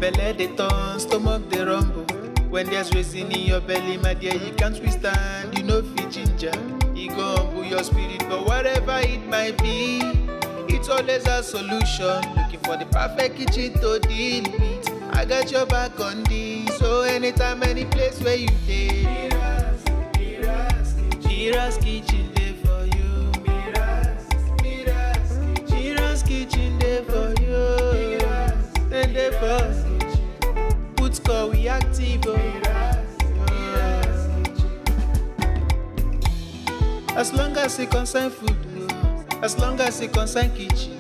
Belle dey turn, stomach dey rumble. When there's reason in your belly, my dear, you can't withstand. You know fit ginger, e go humble your spirit. But whatever it might be, it's always a solution. Looking for the perfect kitchen to deal with. I got your back on this. So anytime, any place where you dey, Mira's kitchen dey for you. Mira's kitchen dey for you. And dey for put call we active. As long as it concern food, as long as it concern kitchen,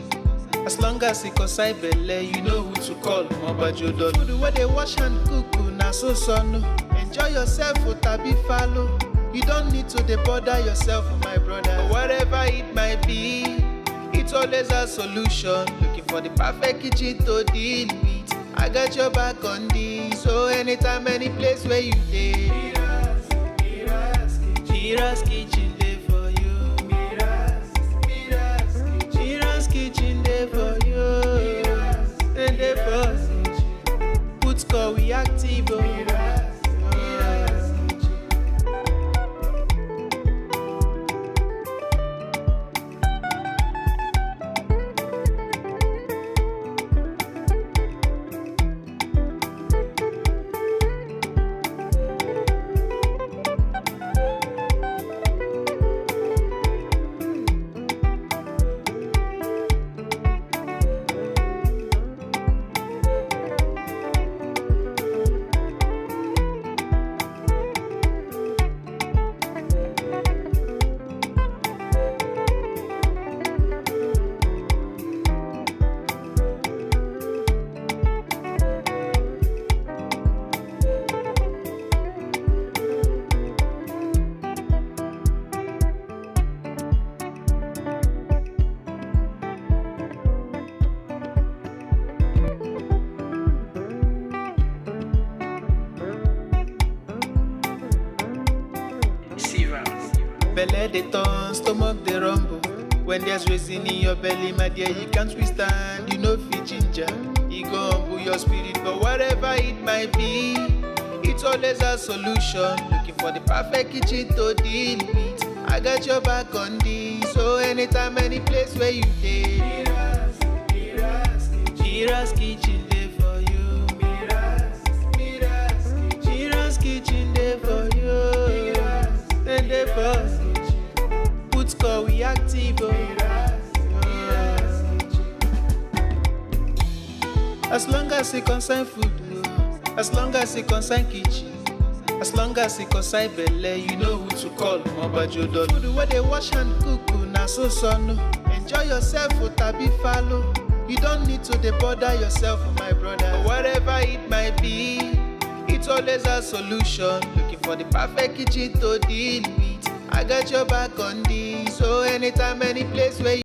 as long as it concern belle, you know who to call. Mobajodo food where they wash and cook, na so no. Enjoy yourself, tabi follow. You don't need to bother yourself, my brother. But whatever it might be, it's always a solution. Looking for the perfect kitchen to deal with. I got your back on this. So anytime, any place where you dey, Mira's kitchen dey for you. Mira's kitchen dey for you. And dey for put call we active. Belle dey turn, stomach dey rumble. When there's reason in your belly, my dear, you can't withstand. You know fit ginger, e go humble your spirit. But whatever it might be, it's always a solution. Looking for the perfect kitchen to deal with. I got your back on this. So anytime, any place where you dey, Mira's kitchen dey for you. Mira's kitchen dey for you. And dey for put call we active. As long as it concern food, as long as it concern kitchen, as long as it concern belle, you know who to call. Mobajodo food where they wash and cook, na so no. Enjoy yourself, tabi follow. You don't need to bother yourself, my brother. But whatever it might be, it's always a solution. Looking for the perfect kitchen to deal with. I got your back on this. So anytime, any place where you